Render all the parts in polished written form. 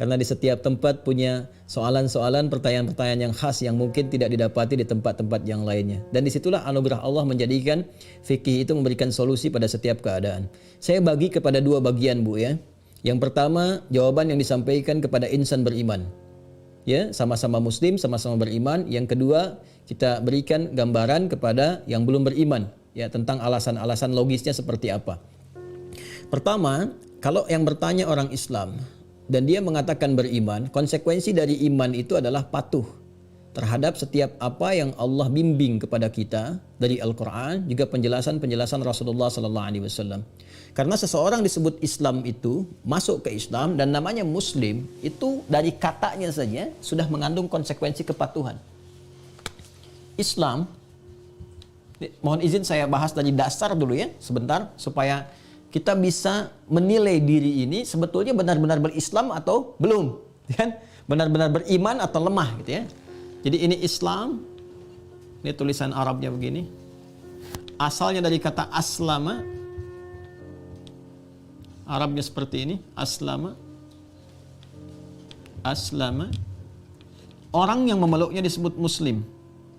Karena di setiap tempat punya soalan-soalan, pertanyaan-pertanyaan yang khas yang mungkin tidak didapati di tempat-tempat yang lainnya. Dan disitulah anugerah Allah menjadikan fikih itu memberikan solusi pada setiap keadaan. Saya bagi kepada dua bagian, Bu, ya. Yang pertama, jawaban yang disampaikan kepada insan beriman. Ya, sama-sama muslim, sama-sama beriman. Yang kedua, kita berikan gambaran kepada yang belum beriman, ya, tentang alasan-alasan logisnya seperti apa. Pertama, kalau yang bertanya orang Islam dan dia mengatakan beriman, konsekuensi dari iman itu adalah patuh terhadap setiap apa yang Allah bimbing kepada kita dari Al-Quran, juga penjelasan-penjelasan Rasulullah SAW. Karena seseorang disebut Islam itu masuk ke Islam dan namanya Muslim, itu dari katanya saja sudah mengandung konsekuensi kepatuhan. Islam, mohon izin saya bahas dari dasar dulu ya sebentar supaya kita bisa menilai diri ini sebetulnya benar-benar berislam atau belum, kan? Benar-benar beriman atau lemah, gitu ya. Jadi ini Islam, ini tulisan Arabnya begini. Asalnya dari kata aslama, Arabnya seperti ini, aslama. Aslama. Orang yang memeluknya disebut muslim.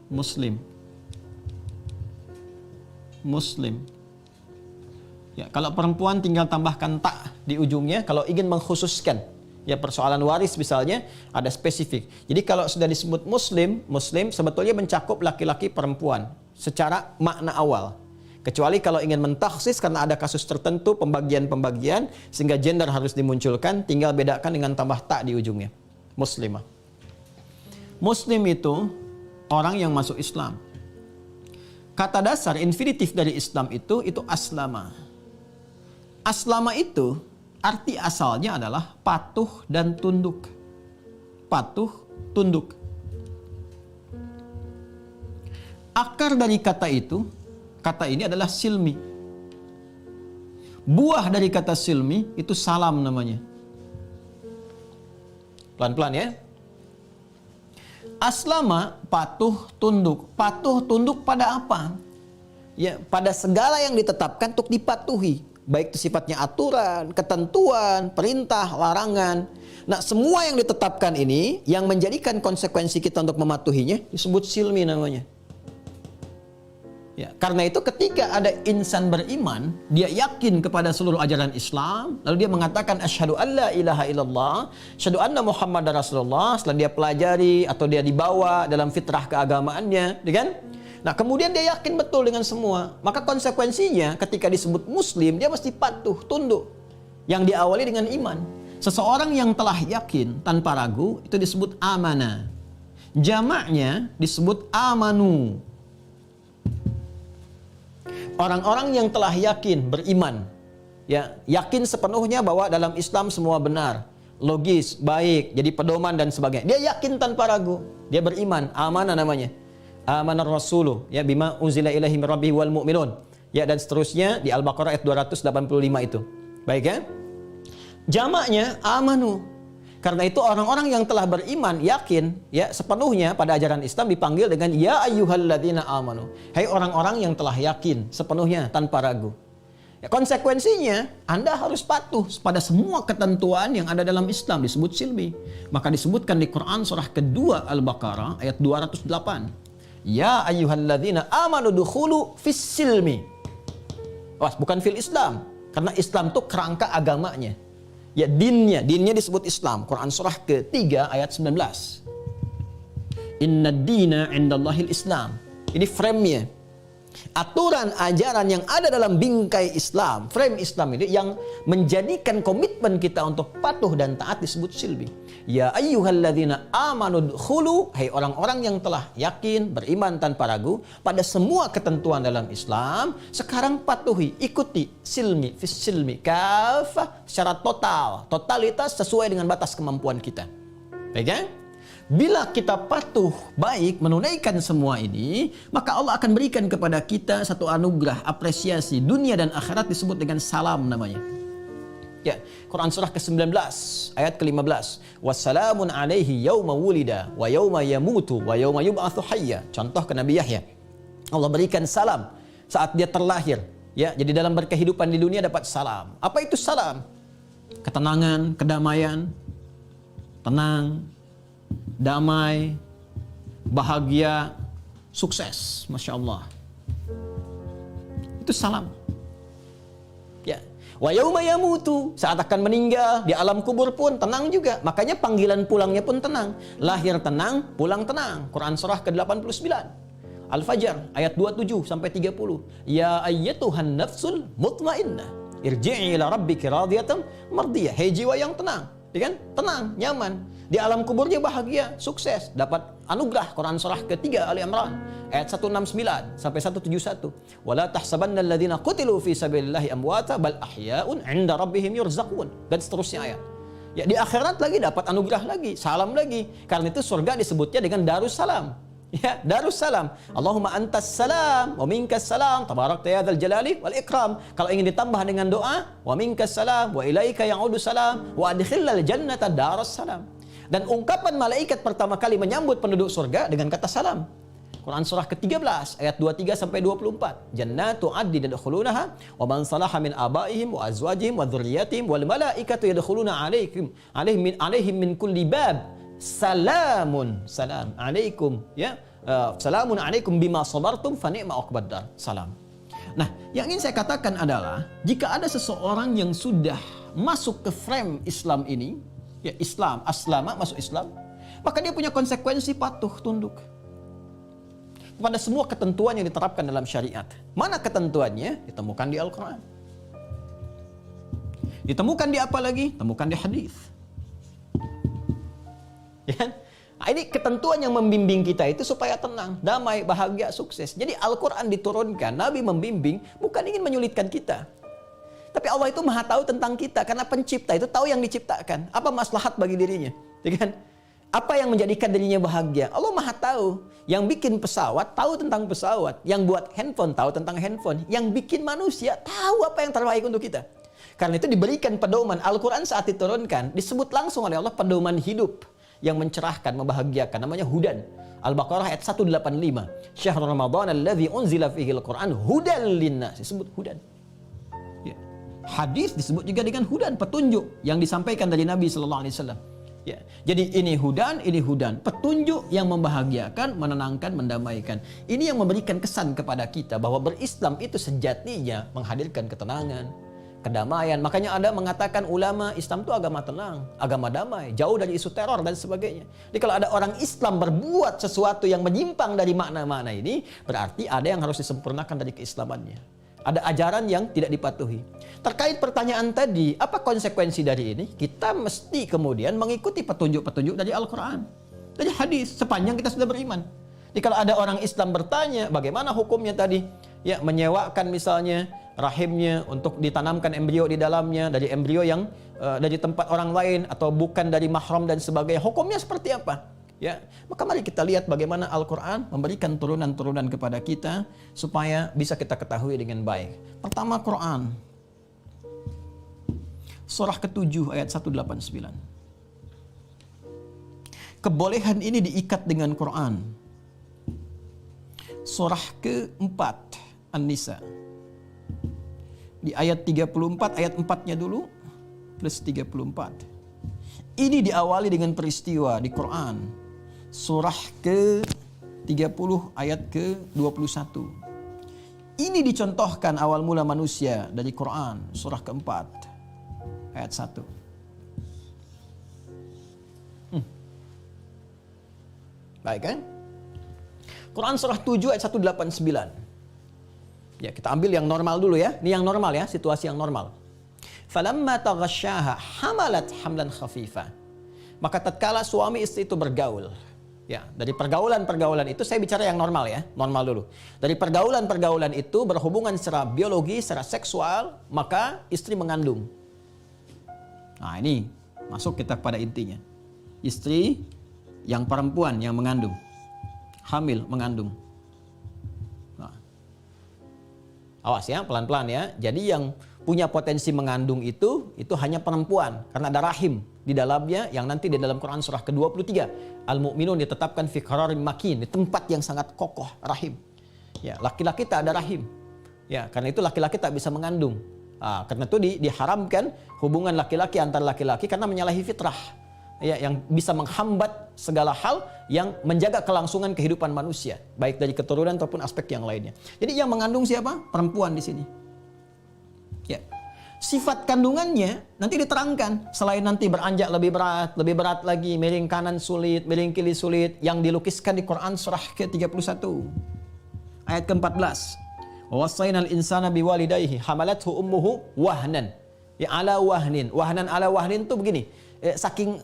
Muslim. Muslim. Ya, kalau perempuan tinggal tambahkan tak di ujungnya kalau ingin mengkhususkan. Ya, persoalan waris misalnya ada spesifik. Jadi kalau sudah disebut muslim, muslim sebetulnya mencakup laki-laki perempuan secara makna awal. Kecuali kalau ingin mentakhsis karena ada kasus tertentu pembagian-pembagian sehingga gender harus dimunculkan, tinggal bedakan dengan tambah tak di ujungnya. Muslimah. Muslim itu orang yang masuk Islam. Kata dasar infinitif dari Islam itu aslama. Aslama itu arti asalnya adalah patuh dan tunduk. Patuh, tunduk. Akar dari kata ini adalah silmi. Buah dari kata silmi itu salam namanya. Pelan-pelan ya. Aslama, patuh, tunduk. Patuh, tunduk pada apa? Ya, pada segala yang ditetapkan untuk dipatuhi. Baik itu sifatnya aturan, ketentuan, perintah, larangan. Nah, semua yang ditetapkan ini yang menjadikan konsekuensi kita untuk mematuhinya disebut silmi namanya. Ya, karena itu ketika ada insan beriman, dia yakin kepada seluruh ajaran Islam, lalu dia mengatakan asyhadu alla ilaha illallah, asyhadu anna Muhammadar Rasulullah, setelah dia pelajari atau dia dibawa dalam fitrah keagamaannya, kan? Nah, kemudian dia yakin betul dengan semua. Maka konsekuensinya ketika disebut muslim, dia mesti patuh, tunduk. Yang diawali dengan iman. Seseorang yang telah yakin tanpa ragu, itu disebut amana. Jamaknya disebut amanu. Orang-orang yang telah yakin, beriman. Ya, yakin sepenuhnya bahwa dalam Islam semua benar. Logis, baik, jadi pedoman dan sebagainya. Dia yakin tanpa ragu. Dia beriman, amanah namanya. Amanar rasulu ya bima unzila ilaihi mir rabbihi wal mu'minun. Ya, dan seterusnya di Al-Baqarah ayat 285 itu. Baik ya? Jamaknya amanu. Karena itu orang-orang yang telah beriman yakin ya sepenuhnya pada ajaran Islam dipanggil dengan ya ayyuhalladzina amanu. Hai orang-orang yang telah yakin sepenuhnya tanpa ragu. Ya, konsekuensinya Anda harus patuh pada semua ketentuan yang ada dalam Islam disebut silmi. Maka disebutkan di Quran surah kedua Al-Baqarah ayat 208. Ya ayyuhalladzina amanu dukhulu fis silmi. Bukan fil Islam. Karena Islam itu kerangka agamanya. Ya, dinnya disebut Islam. Quran surah ketiga ayat 19. Inna dina indallahil Islam. Ini frame-nya. Aturan ajaran yang ada dalam bingkai Islam, frame Islam ini yang menjadikan komitmen kita untuk patuh dan taat disebut silmi. Ya ayyuhalladzina amanu dkhulu, hai orang-orang yang telah yakin, beriman tanpa ragu pada semua ketentuan dalam Islam, sekarang patuhi, ikuti silmi, fis silmi kafah secara total, totalitas sesuai dengan batas kemampuan kita. Baik ya? Bila kita patuh baik menunaikan semua ini, maka Allah akan berikan kepada kita satu anugerah, apresiasi dunia dan akhirat disebut dengan salam namanya. Ya, Quran surah ke-19 ayat ke-15. Wassalamun alaihi yauma wulida wa yauma yamutu wa yauma yub'atsu hayya. Contoh ke Nabi Yahya. Allah berikan salam saat dia terlahir. Ya, jadi dalam berkehidupan di dunia dapat salam. Apa itu salam? Ketenangan, kedamaian. tenang, damai, bahagia, sukses, Masya Allah. Itu salam. Ya. Wa yauma yamutu, saat akan meninggal di alam kubur pun tenang juga. Makanya panggilan pulangnya pun tenang. Lahir tenang, pulang tenang. Quran surah ke-89. Al-Fajr ayat 27 sampai 30. Ya ayyatuhan nafsul mutmainnah, irji'i ila rabbiki radiyatan mardiyah. Hei jiwa yang tenang, ya kan? Tenang, nyaman. Di alam kuburnya bahagia, sukses, dapat anugerah. Quran surah ketiga Ali Imran ayat 169 sampai 171. Wala tahsabanna alladziina qutilu fi sabilillahi amwata bal ahya'un 'inda rabbihim yurzaqun. Dan seterusnya ayat. Ya, di akhirat lagi dapat anugerah lagi, salam lagi. Karena itu surga disebutnya dengan Darussalam. Ya, Darussalam. Allahumma antas salam wa minkas salam tabarakta ya dzal jalali wal ikram. Kalau ingin ditambah dengan doa, wa minkas salam wa ilaika ya'udu salam wa adkhilal jannata darussalam. Dan ungkapan malaikat pertama kali menyambut penduduk surga dengan kata salam. Quran surah ke-13 ayat 23 sampai 24. Jannatu adnin yadkhulunaha wa man salaha min abaihim wa azwajihim wa dzurriyyatihim wal malaikatu yadkhuluna alaihim min kulli bab. Salamun salam alaikum, ya. Salamun alaikum bima sabartum fa ni'ma uqbaddar. Salam. Nah, yang ingin saya katakan adalah jika ada seseorang yang sudah masuk ke frame Islam ini, ya Islam, aslama, masuk Islam, maka dia punya konsekuensi patuh tunduk kepada semua ketentuan yang diterapkan dalam syariat. Mana ketentuannya? Ditemukan di Al-Quran. Ditemukan di apa lagi? Temukan di hadis. Ya, nah, ini ketentuan yang membimbing kita itu supaya tenang, damai, bahagia, sukses. Jadi Al-Quran diturunkan, Nabi membimbing, bukan ingin menyulitkan kita. Tapi Allah itu maha tahu tentang kita, karena pencipta itu tahu yang diciptakan. Apa maslahat bagi dirinya, ya kan? Apa yang menjadikan dirinya bahagia? Allah maha tahu. Yang bikin pesawat, tahu tentang pesawat. Yang buat handphone, tahu tentang handphone. Yang bikin manusia, tahu apa yang terbaik untuk kita. Karena itu diberikan pedoman. Al-Quran saat diturunkan, disebut langsung oleh Allah pedoman hidup yang mencerahkan, membahagiakan, namanya hudan. Al-Baqarah ayat 185. Syahrul Ramadan alladzi unzila fihi al-Qur'an hudan linnas. Disebut hudan. Ya. Hadis disebut juga dengan hudan, petunjuk yang disampaikan dari Nabi sallallahu alaihi wasallam. Ya. Jadi ini hudan, petunjuk yang membahagiakan, menenangkan, mendamaikan. Ini yang memberikan kesan kepada kita bahwa berislam itu sejatinya menghadirkan ketenangan, kedamaian. Makanya ada mengatakan ulama Islam itu agama tenang, agama damai, jauh dari isu teror dan sebagainya. Jadi kalau ada orang Islam berbuat sesuatu yang menyimpang dari makna-makna ini, berarti ada yang harus disempurnakan dari keislamannya. Ada ajaran yang tidak dipatuhi. Terkait pertanyaan tadi, apa konsekuensi dari ini? Kita mesti kemudian mengikuti petunjuk-petunjuk dari Al-Quran, dari hadis, sepanjang kita sudah beriman. Jadi kalau ada orang Islam bertanya, bagaimana hukumnya tadi? Ya, menyewakan misalnya rahimnya untuk ditanamkan embrio di dalamnya, dari embrio yang dari tempat orang lain atau bukan dari mahram dan sebagainya. Hukumnya seperti apa? Ya, maka mari kita lihat bagaimana Al-Quran memberikan turunan-turunan kepada kita supaya bisa kita ketahui dengan baik. Pertama, Quran surah ke-7 ayat 189. Kebolehan ini diikat dengan Quran. Surah ke-4 An-Nisa di ayat 34, ayat 4-nya dulu plus 34. Ini diawali dengan peristiwa di Quran. Surah ke-30 ayat ke-21. Ini dicontohkan awal mula manusia dari Quran, surah ke-4 ayat 1. Baik kan? Quran surah 7 ayat 189. Ya, kita ambil yang normal dulu ya. Ini yang normal ya, situasi yang normal. Falamma taghasyaha hamalat hamlan khafifa. Maka tatkala suami istri itu bergaul. Ya, dari pergaulan-pergaulan itu saya bicara yang normal ya, normal dulu. Dari pergaulan-pergaulan itu berhubungan secara biologi, secara seksual, maka istri mengandung. Nah, ini masuk kita pada intinya. Istri yang perempuan yang mengandung. Hamil, mengandung. Nah. Awas ya, pelan-pelan ya. Jadi yang punya potensi mengandung itu hanya perempuan karena ada rahim di dalamnya yang nanti di dalam Quran surah ke-23 Al-Mu'minun ditetapkan fi qararin makin, di tempat yang sangat kokoh rahim. Ya, laki-laki tak ada rahim. Ya, karena itu laki-laki tak bisa mengandung. Karena itu diharamkan hubungan laki-laki antar laki-laki karena menyalahi fitrah. ya, yang bisa menghambat segala hal yang menjaga kelangsungan kehidupan manusia, baik dari keturunan ataupun aspek yang lainnya. Jadi yang mengandung siapa? Perempuan di sini. Ya. Sifat kandungannya nanti diterangkan. Selain nanti beranjak lebih berat lagi, miring kanan sulit, miring kiri sulit, yang dilukiskan di Quran surah ke-31 ayat ke-14. Wassaynal insana biwalidayhi hamalathu ummuhu wahnan. Ya ala wahnin. Wahnan ala wahnin itu begini. Saking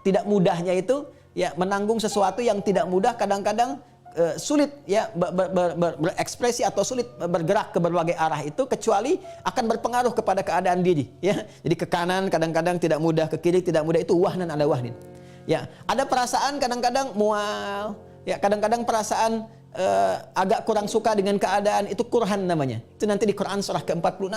tidak mudahnya itu ya menanggung sesuatu yang tidak mudah, kadang-kadang sulit ya berekspresi atau sulit bergerak ke berbagai arah itu, kecuali akan berpengaruh kepada keadaan diri ya. Jadi ke kanan kadang-kadang tidak mudah, ke kiri tidak mudah, itu wahnan ala wahnin. Ya, ada perasaan kadang-kadang mual, ya kadang-kadang perasaan agak kurang suka dengan keadaan, itu kurhan namanya. Itu nanti di Quran surah ke-46.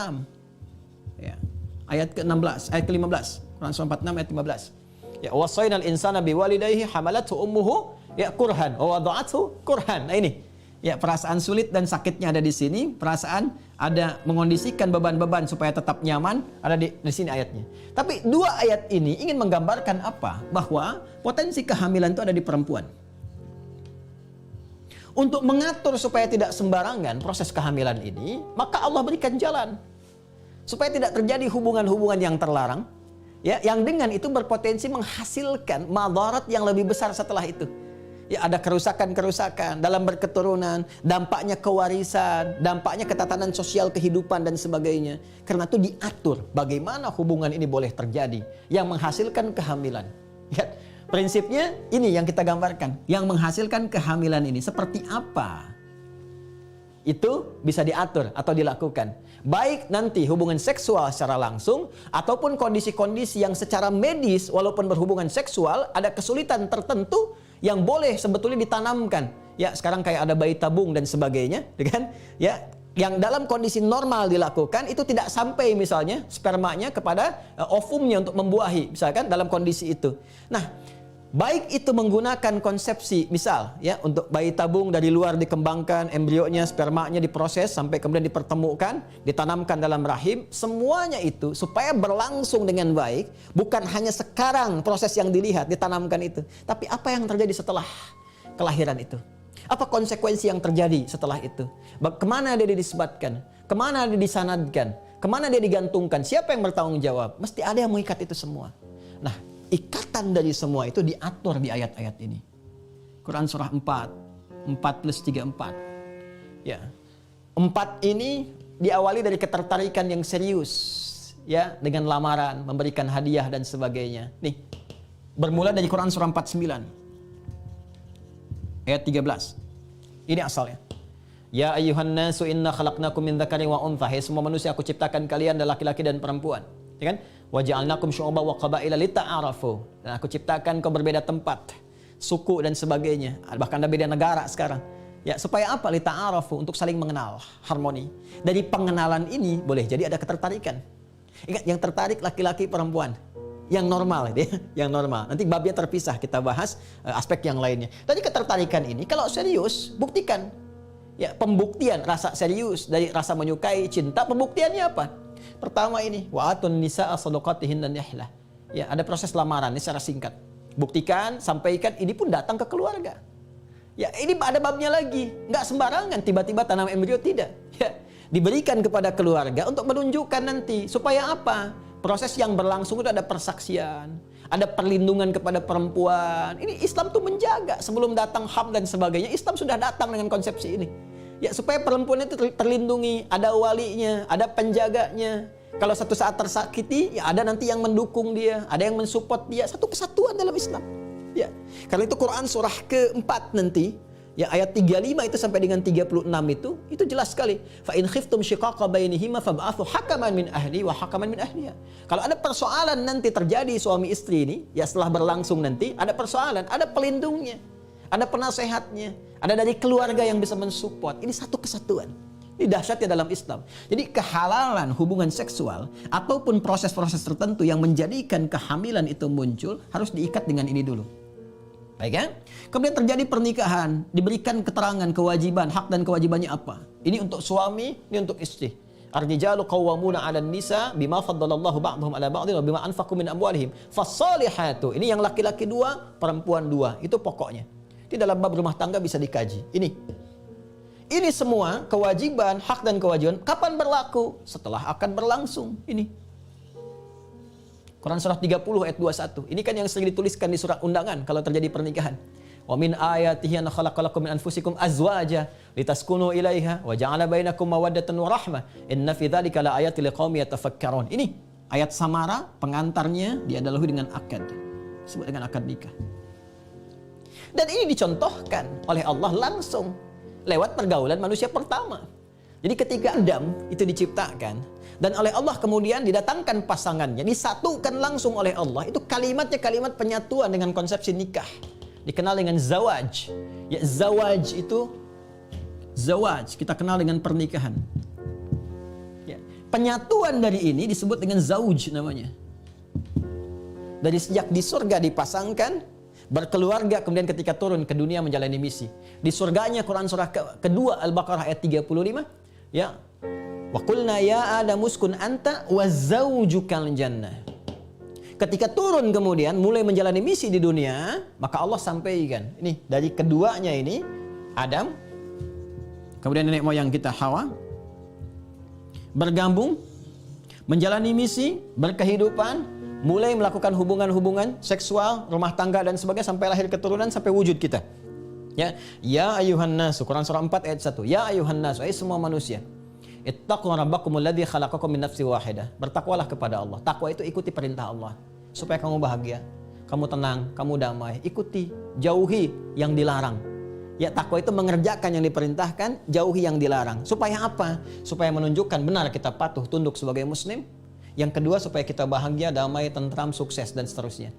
Ya. Ayat ke-16, ayat ke-15. Quran surah 46 ayat 15. Ya, wasainal insana biwalidayhi hamalathu ummuhu ya kurhan wa wada'athu kurhan. Nah ini ya, perasaan sulit dan sakitnya ada di sini, perasaan ada mengondisikan beban-beban supaya tetap nyaman ada di sini ayatnya. Tapi dua ayat ini ingin menggambarkan apa? Bahwa potensi kehamilan itu ada di perempuan. Untuk mengatur supaya tidak sembarangan proses kehamilan ini, maka Allah berikan jalan supaya tidak terjadi hubungan-hubungan yang terlarang, ya, yang dengan itu berpotensi menghasilkan madarat yang lebih besar setelah itu. Ya, ada kerusakan-kerusakan dalam berketurunan, dampaknya kewarisan, dampaknya ketatanan sosial kehidupan dan sebagainya. Karena itu diatur bagaimana hubungan ini boleh terjadi yang menghasilkan kehamilan. Ya, prinsipnya ini yang kita gambarkan, yang menghasilkan kehamilan ini seperti apa? Itu bisa diatur atau dilakukan. Baik nanti hubungan seksual secara langsung ataupun kondisi-kondisi yang secara medis walaupun berhubungan seksual ada kesulitan tertentu yang boleh sebetulnya ditanamkan. Ya, sekarang kayak ada bayi tabung dan sebagainya, kan? Ya, yang dalam kondisi normal dilakukan itu tidak sampai misalnya spermanya kepada ovumnya untuk membuahi, misalkan dalam kondisi itu. Nah, baik itu menggunakan konsepsi misal ya untuk bayi tabung dari luar dikembangkan, embrionya, spermanya diproses sampai kemudian dipertemukan, ditanamkan dalam rahim, semuanya itu supaya berlangsung dengan baik, bukan hanya sekarang proses yang dilihat ditanamkan itu, tapi apa yang terjadi setelah kelahiran itu. Apa konsekuensi yang terjadi setelah itu? Kemana dia disebatkan? Kemana dia disanadkan? Kemana dia digantungkan? Siapa yang bertanggung jawab? Mesti ada yang mengikat itu semua. Nah, ikatan dari semua itu diatur di ayat-ayat ini. Quran surah 4 plus 3, 4. Ya. 4 ini diawali dari ketertarikan yang serius, ya, dengan lamaran, memberikan hadiah dan sebagainya. Nih, bermula dari Quran surah 49 ayat 13. Ini asalnya. Ya ayyuhan nasu inna khalaqnakum min dzakarin wa untha. Hai semua manusia, aku ciptakan kalian dari laki-laki dan perempuan. Ya kan? Wa ja'alnakum syu'uban wa qabaila lita'arafu. Dan aku ciptakan kau berbeda tempat, suku dan sebagainya. Bahkan ada beda negara sekarang. Ya, supaya apa? Lita'arafu, untuk saling mengenal, harmoni. Dari pengenalan ini boleh jadi ada ketertarikan. Ingat, yang tertarik laki-laki perempuan. Yang normal ya, yang normal. Nanti babnya terpisah, kita bahas aspek yang lainnya. Tadi ketertarikan ini kalau serius, buktikan. Ya, pembuktian rasa serius dari rasa menyukai, cinta, pembuktiannya apa? Pertama ini, wa'atun nisa'a shadaqatihinna nihlah. Ya, ada proses lamaran ini secara singkat. Buktikan, sampaikan, ini pun datang ke keluarga. Ya, ini ada babnya lagi. Enggak sembarangan tiba-tiba tanam embrio, tidak. Ya, diberikan kepada keluarga untuk menunjukkan nanti supaya apa? Proses yang berlangsung itu ada persaksian, ada perlindungan kepada perempuan. Ini Islam tuh menjaga sebelum datang HAM dan sebagainya. Islam sudah datang dengan konsepsi ini. Ya, supaya perempuan itu terlindungi, ada walinya, ada penjaganya. Kalau satu saat tersakiti, ya ada nanti yang mendukung dia, ada yang mensupport dia. Satu kesatuan dalam Islam. Ya, karena itu Quran surah ke-4 nanti, ya ayat 35 itu sampai dengan 36 itu jelas sekali. Fa in khiftum shiqaqa bainihima fab'athu hakaman min ahli wa hakaman min ahliha. Kalau ada persoalan nanti terjadi suami istri ini, ya setelah berlangsung nanti ada persoalan, ada pelindungnya, ada penasehatnya, ada dari keluarga yang bisa mensupport. Ini satu kesatuan. Ini dahsyatnya dalam Islam. Jadi kehalalan hubungan seksual ataupun proses-proses tertentu yang menjadikan kehamilan itu muncul harus diikat dengan ini dulu. Baik ya? Kemudian terjadi pernikahan, diberikan keterangan kewajiban, hak dan kewajibannya apa. Ini untuk suami, ini untuk istri. Ar-rijalu qawwamuna 'alan nisa bima faddalallahu ba'dhum 'ala ba'dhin wa bima anfaqu min amwalihim. Fas-salihatu. Ini yang laki-laki 2, perempuan 2. Itu pokoknya. Di dalam bab rumah tangga bisa dikaji. Ini semua kewajiban, hak dan kewajiban kapan berlaku? Setelah akan berlangsung. Ini. Quran surah 30 ayat 21. Ini kan yang sering dituliskan di surat undangan kalau terjadi pernikahan. Wa min ayatihi an khalaqalakum min anfusikum azwaja litaskunu ilaiha wa ja'ala bainakum mawaddatan wa rahmah inna fi dzalika laayatil liqaumin yatafakkarun. Ini ayat samara, pengantarnya diadalahi dengan akad. Disebut dengan akad nikah. Dan ini dicontohkan oleh Allah langsung lewat pergaulan manusia pertama. Jadi ketika Adam itu diciptakan dan oleh Allah kemudian didatangkan pasangannya, disatukan langsung oleh Allah. Itu kalimatnya kalimat penyatuan dengan konsepsi nikah. Dikenal dengan zawaj. Ya, zawaj itu zawaj kita kenal dengan pernikahan. Ya, penyatuan dari ini disebut dengan zauj namanya. Dari sejak di surga dipasangkan, berkeluarga, kemudian ketika turun ke dunia menjalani misi. Di surganya Quran surah kedua Al-Baqarah ayat 35, ya. Wa qulna ya Adamu uskun anta wa zaujukal jannah. Ketika turun kemudian mulai menjalani misi di dunia, maka Allah sampaikan, ini dari keduanya ini Adam, kemudian nenek moyang kita Hawa, bergabung, menjalani misi, berkehidupan, mulai melakukan hubungan-hubungan seksual, rumah tangga dan sebagainya sampai lahir keturunan sampai wujud kita. Ya ayuhan nas, Quran surah 4 ayat 1. Ya ayuhan nas, wahai semua manusia. Ittaqu rabbakumul ladzi khalaqakum min nafsin wahidah. Bertakwalah kepada Allah. Takwa itu ikuti perintah Allah supaya kamu bahagia, kamu tenang, kamu damai. Ikuti, jauhi yang dilarang. Ya, takwa itu mengerjakan yang diperintahkan, jauhi yang dilarang. Supaya apa? Supaya menunjukkan benar kita patuh tunduk sebagai muslim. Yang kedua supaya kita bahagia, damai, tentram, sukses dan seterusnya.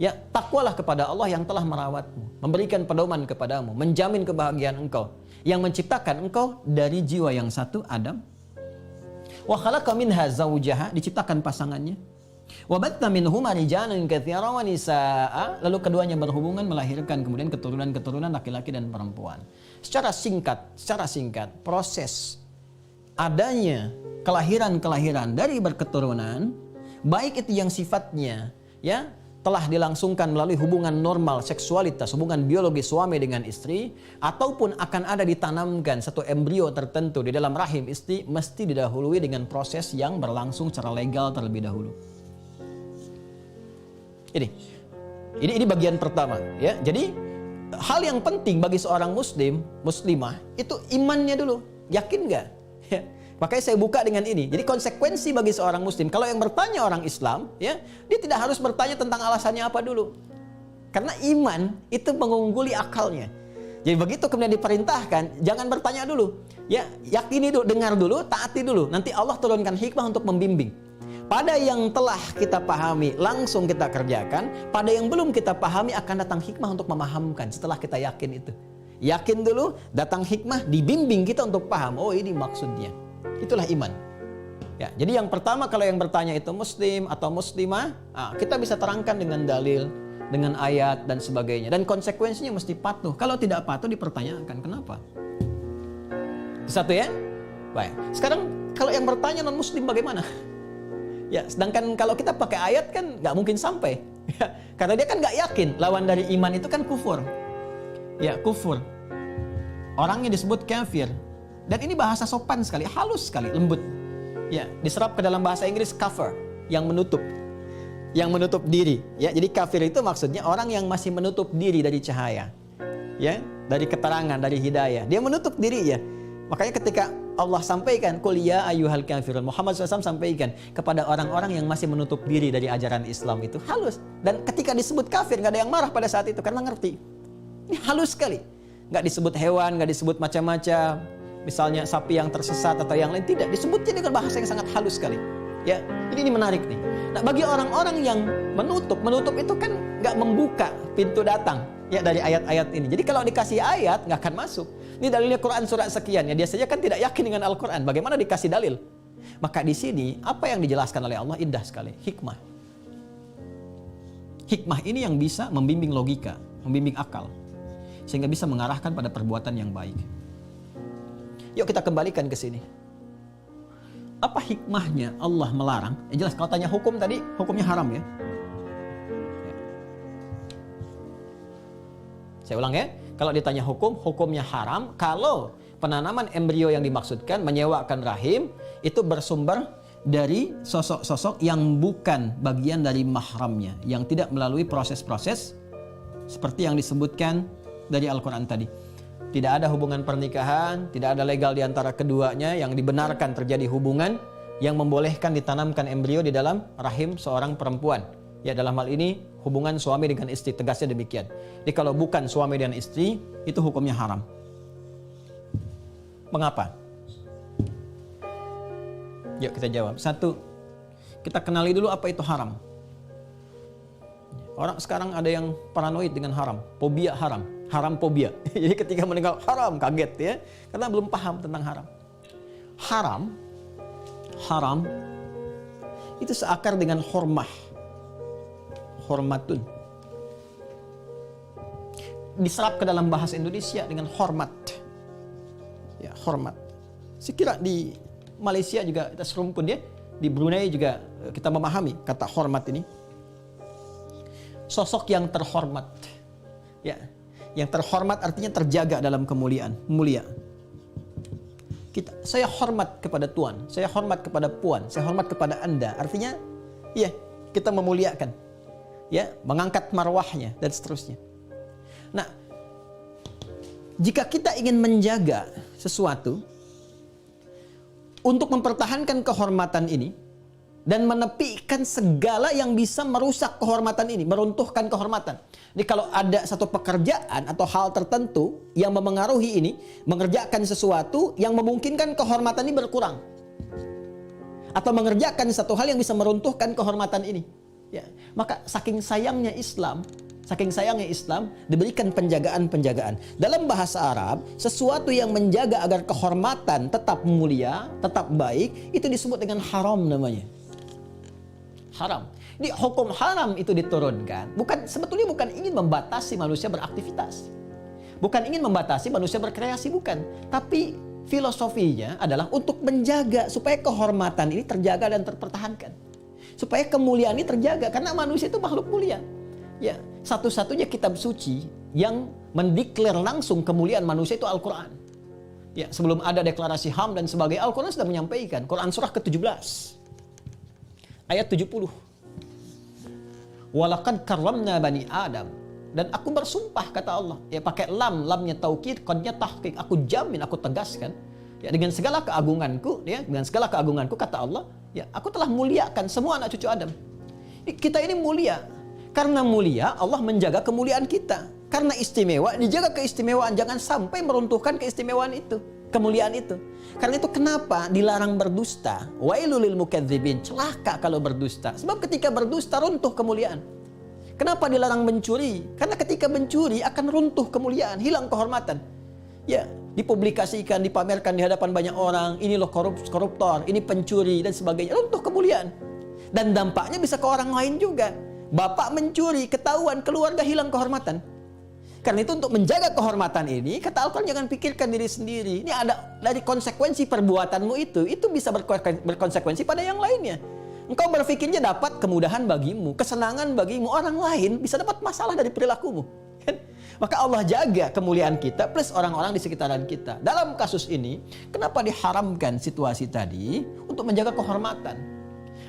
Ya, takwalah kepada Allah yang telah merawatmu, memberikan pedoman kepadamu, menjamin kebahagiaan engkau, yang menciptakan engkau dari jiwa yang satu, Adam. Wa khalaqa minha zawjaha, diciptakan pasangannya. Wa batta minhuma rijalan katsiran wa nisaa, lalu keduanya berhubungan melahirkan kemudian keturunan-keturunan laki-laki dan perempuan. Secara singkat, proses adanya kelahiran-kelahiran dari berketurunan, baik itu yang sifatnya ya telah dilangsungkan melalui hubungan normal seksualitas, hubungan biologi suami dengan istri, ataupun akan ada ditanamkan satu embrio tertentu di dalam rahim istri, mesti didahului dengan proses yang berlangsung secara legal terlebih dahulu. Ini bagian pertama, ya. Jadi hal yang penting bagi seorang muslimah itu imannya dulu, yakin nggak? Ya. Makanya saya buka dengan ini. Jadi konsekuensi bagi seorang muslim, kalau yang bertanya orang Islam, ya, dia tidak harus bertanya tentang alasannya apa dulu. Karena iman itu mengungguli akalnya. Jadi begitu kemudian diperintahkan, jangan bertanya dulu. Ya, yakini dulu, dengar dulu, taati dulu. Nanti Allah turunkan hikmah untuk membimbing. Pada yang telah kita pahami, langsung kita kerjakan. Pada yang belum kita pahami, akan datang hikmah untuk memahamkan setelah kita yakin itu. Yakin dulu, datang hikmah, dibimbing kita untuk paham. Oh, ini maksudnya. Itulah iman. Ya, jadi yang pertama kalau yang bertanya itu muslim atau muslimah, kita bisa terangkan dengan dalil, dengan ayat dan sebagainya. Dan konsekuensinya mesti patuh. Kalau tidak patuh dipertanyakan kenapa. Satu ya. Baik. Sekarang kalau yang bertanya non muslim bagaimana? Ya, sedangkan kalau kita pakai ayat kan nggak mungkin sampai. Ya, karena dia kan nggak yakin. Lawan dari iman itu kan kufur. Ya, kufur. Orangnya disebut kafir. Dan ini bahasa sopan sekali, halus sekali, lembut. Ya, diserap ke dalam bahasa Inggris cover, yang menutup diri. Ya, jadi kafir itu maksudnya orang yang masih menutup diri dari cahaya, ya, dari keterangan, dari hidayah. Dia menutup diri ya. Makanya ketika Allah sampaikan, "Qul ya ayyuhal kafirun," Muhammad SAW sampaikan kepada orang-orang yang masih menutup diri dari ajaran Islam itu halus. Dan ketika disebut kafir, nggak ada yang marah pada saat itu karena ngerti. Ini halus sekali. Nggak disebut hewan, nggak disebut macam-macam. Misalnya sapi yang tersesat atau yang lain, tidak, disebutnya dengan bahasa yang sangat halus sekali. Ya, ini menarik nih. Nah, bagi orang-orang yang menutup itu kan nggak membuka pintu datang ya dari ayat-ayat ini. Jadi kalau dikasih ayat nggak akan masuk. Ini dalilnya Quran surat sekian ya. Dia saja kan tidak yakin dengan Al-Quran. Bagaimana dikasih dalil? Maka di sini apa yang dijelaskan oleh Allah indah sekali. Hikmah. Hikmah ini yang bisa membimbing logika, membimbing akal, sehingga bisa mengarahkan pada perbuatan yang baik. Yuk kita kembalikan ke sini. apa hikmahnya Allah melarang? Jelas kalau tanya hukum tadi, hukumnya haram ya. Saya ulang ya, kalau ditanya hukum, hukumnya haram kalau penanaman embrio yang dimaksudkan menyewakan rahim itu bersumber dari sosok-sosok yang bukan bagian dari mahramnya, yang tidak melalui proses-proses seperti yang disebutkan dari Al-Quran tadi. Tidak ada hubungan pernikahan, tidak ada legal di antara keduanya yang dibenarkan terjadi hubungan yang membolehkan ditanamkan embrio di dalam rahim seorang perempuan. Ya, dalam hal ini hubungan suami dengan istri, tegasnya demikian. Jadi kalau bukan suami dan istri, itu hukumnya haram. Mengapa? Yuk kita jawab. Satu, kita kenali dulu apa itu haram. Orang sekarang ada yang paranoid dengan haram, fobia haram, haram fobia. Jadi ketika mendengar haram kaget ya, karena belum paham tentang haram. Haram itu seakar dengan hormah. Hormatun. Diserap ke dalam bahasa Indonesia dengan hormat. Ya, hormat. Saya kira di Malaysia juga kita serumpun ya. Di Brunei juga kita memahami kata hormat ini. Sosok yang terhormat. Ya, yang terhormat artinya terjaga dalam kemuliaan, mulia. Saya hormat kepada Tuan, saya hormat kepada Puan, saya hormat kepada Anda. Artinya, ya, kita memuliakan. Ya, mengangkat marwahnya dan seterusnya. Nah, jika kita ingin menjaga sesuatu untuk mempertahankan kehormatan ini dan menepikan segala yang bisa merusak kehormatan ini, meruntuhkan kehormatan. Jadi kalau ada satu pekerjaan atau hal tertentu yang memengaruhi ini, mengerjakan sesuatu yang memungkinkan kehormatan ini berkurang, atau mengerjakan satu hal yang bisa meruntuhkan kehormatan ini, ya, maka saking sayangnya Islam diberikan penjagaan-penjagaan. Dalam bahasa Arab, sesuatu yang menjaga agar kehormatan tetap mulia, tetap baik, itu disebut dengan haram namanya. Haram. Di hukum haram itu diturunkan, sebetulnya bukan ingin membatasi manusia beraktivitas. Bukan ingin membatasi manusia berkreasi, bukan. Tapi filosofinya adalah untuk menjaga supaya kehormatan ini terjaga dan terpertahankan. Supaya kemuliaan ini terjaga, karena manusia itu makhluk mulia. Ya, satu-satunya kitab suci yang mendeklar langsung kemuliaan manusia itu Al-Quran. Ya, sebelum ada deklarasi HAM dan sebagainya, Al-Quran sudah menyampaikan. Quran surah ke-17 ayat 70. Walaqad karramna bani Adam. Dan aku bersumpah, kata Allah. Ya, pakai lamnya taukid, qadnya tahqiq. Aku jamin, aku tegaskan. Ya, dengan segala keagunganku, kata Allah, ya, aku telah muliakan semua anak cucu Adam. Kita ini mulia. Karena mulia, Allah menjaga kemuliaan kita. Karena istimewa, dijaga keistimewaan. Jangan sampai meruntuhkan keistimewaan itu, kemuliaan itu. Karena itu kenapa dilarang berdusta? Wailul lil mukadzibin. Celaka kalau berdusta. Sebab ketika berdusta runtuh kemuliaan. Kenapa dilarang mencuri? Karena ketika mencuri akan runtuh kemuliaan, hilang kehormatan. Ya, dipublikasikan, dipamerkan di hadapan banyak orang. Ini loh koruptor, ini pencuri dan sebagainya. Runtuh kemuliaan. Dan dampaknya bisa ke orang lain juga. Bapak mencuri, ketahuan, keluarga hilang kehormatan. Karena itu untuk menjaga kehormatan ini, kata Al-Quran, jangan pikirkan diri sendiri. Ini ada dari konsekuensi perbuatanmu itu bisa berkonsekuensi pada yang lainnya. Engkau berpikirnya dapat kemudahan bagimu, kesenangan bagimu, orang lain bisa dapat masalah dari perilakumu. Maka Allah jaga kemuliaan kita plus orang-orang di sekitaran kita. Dalam kasus ini, kenapa diharamkan situasi tadi? Untuk menjaga kehormatan.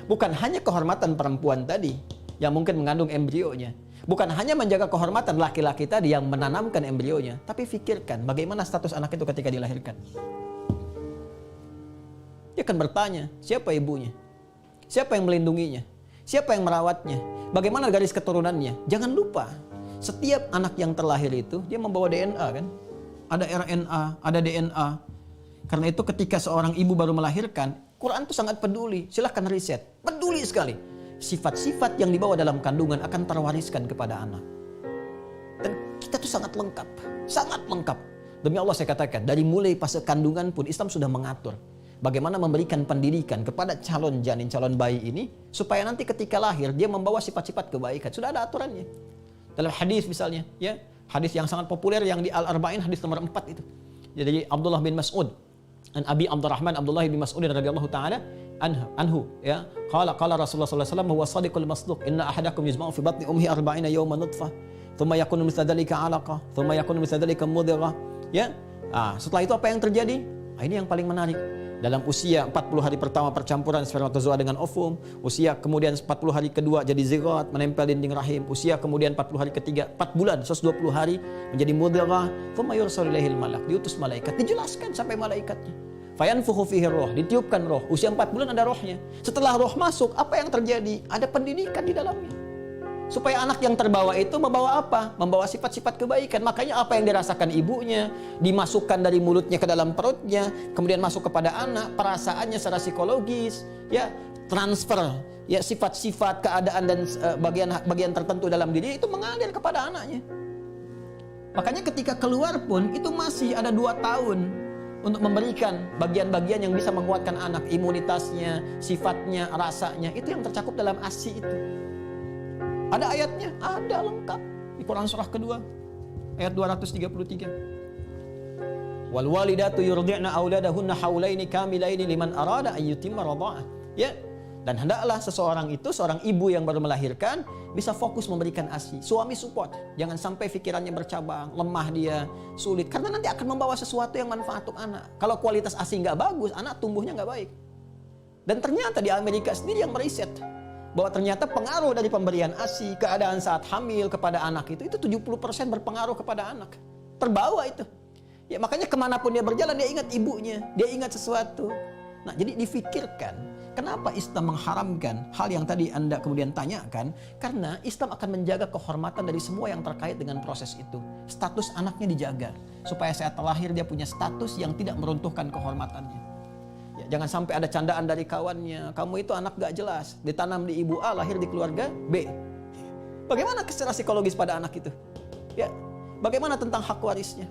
Bukan hanya kehormatan perempuan tadi yang mungkin mengandung embrionya. Bukan hanya menjaga kehormatan laki-laki tadi yang menanamkan embrionya, tapi pikirkan bagaimana status anak itu ketika dilahirkan. Dia akan bertanya, siapa ibunya? Siapa yang melindunginya? Siapa yang merawatnya? Bagaimana garis keturunannya? Jangan lupa, setiap anak yang terlahir itu dia membawa DNA kan? Ada RNA, ada DNA. Karena itu ketika seorang ibu baru melahirkan, Quran itu sangat peduli. Silahkan riset, peduli sekali. Sifat-sifat yang dibawa dalam kandungan akan terwariskan kepada anak. Dan kita tuh sangat lengkap. Sangat lengkap. Demi Allah saya katakan, dari mulai fase kandungan pun Islam sudah mengatur bagaimana memberikan pendidikan kepada calon janin, calon bayi ini, supaya nanti ketika lahir dia membawa sifat-sifat kebaikan. Sudah ada aturannya. Dalam hadis misalnya, ya, hadis yang sangat populer yang di Al-Arba'in, hadis nomor 4 itu. Jadi Abdullah bin Mas'ud, dan Abi Abdurrahman Abdullah bin Mas'ud radhiyallahu taala, anhu ya, qala Rasulullah sallallahu alaihi wasallam huwa shadiqul masduq, inna ahadakum yujma'u fi batni ummihi 40 yawman nutfah, thumma yakunu mithla dzalika 'alaqah, thumma yakunu mithla dzalika mudghah. Ya. Setelah itu apa yang terjadi? Ini yang paling menarik. Dalam usia 40 hari pertama percampuran spermatozoa dengan ovum, usia kemudian 40 hari kedua jadi zigot menempel dinding rahim, usia kemudian 40 hari ketiga 4 bulan 120 hari menjadi mudghah, thumma yursalu ilaihil malak, diutus malaikat, dijelaskan sampai malaikatnya. Fayanfukhu fihi roh, ditiupkan roh, usia 4 bulan ada rohnya. Setelah roh masuk, apa yang terjadi? Ada pendidikan di dalamnya. Supaya anak yang terbawa itu membawa apa? Membawa sifat-sifat kebaikan. Makanya apa yang dirasakan ibunya dimasukkan dari mulutnya ke dalam perutnya, kemudian masuk kepada anak, perasaannya secara psikologis, ya, transfer, ya, sifat-sifat keadaan dan bagian tertentu dalam diri itu mengalir kepada anaknya. Makanya ketika keluar pun itu masih ada 2 tahun untuk memberikan bagian-bagian yang bisa menguatkan anak, imunitasnya, sifatnya, rasanya, itu yang tercakup dalam ASI itu. Ada ayatnya, ada lengkap di Quran surah kedua ayat 233. Wal walidatu yurdi'na auladahunna haulaini kamilaini liman arada an yutimma radha'ah. Ya. Dan hendaklah seseorang itu, seorang ibu yang baru melahirkan, bisa fokus memberikan ASI. Suami support, jangan sampai pikirannya bercabang, lemah dia, sulit, karena nanti akan membawa sesuatu yang manfaat untuk anak. Kalau kualitas ASI nggak bagus, anak tumbuhnya nggak baik. Dan ternyata di Amerika sendiri yang meriset bahwa ternyata pengaruh dari pemberian ASI, keadaan saat hamil kepada anak itu 70% berpengaruh kepada anak. Terbawa itu. Ya makanya kemanapun dia berjalan, dia ingat ibunya, dia ingat sesuatu. Nah jadi difikirkan, kenapa Islam mengharamkan hal yang tadi Anda kemudian tanyakan? Karena Islam akan menjaga kehormatan dari semua yang terkait dengan proses itu. Status anaknya dijaga, supaya saat terlahir dia punya status yang tidak meruntuhkan kehormatannya. Jangan sampai ada candaan dari kawannya, kamu itu anak gak jelas, ditanam di ibu A, lahir di keluarga B. Bagaimana secara psikologis pada anak itu? Ya, bagaimana tentang hak warisnya?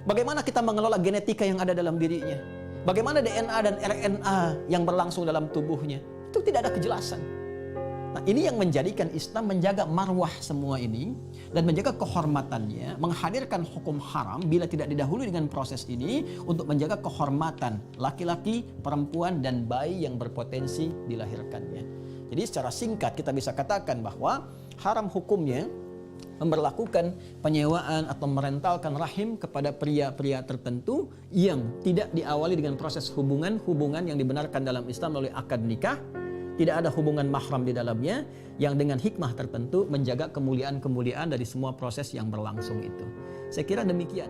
Bagaimana kita mengelola genetika yang ada dalam dirinya? Bagaimana DNA dan RNA yang berlangsung dalam tubuhnya? Itu tidak ada kejelasan. Nah, ini yang menjadikan Islam menjaga marwah semua ini dan menjaga kehormatannya, menghadirkan hukum haram bila tidak didahului dengan proses ini untuk menjaga kehormatan laki-laki, perempuan, dan bayi yang berpotensi dilahirkannya. Jadi secara singkat kita bisa katakan bahwa haram hukumnya memberlakukan penyewaan atau merentalkan rahim kepada pria-pria tertentu yang tidak diawali dengan proses hubungan yang dibenarkan dalam Islam melalui akad nikah. Tidak ada hubungan mahram di dalamnya yang dengan hikmah tertentu menjaga kemuliaan-kemuliaan dari semua proses yang berlangsung itu. Saya kira demikian.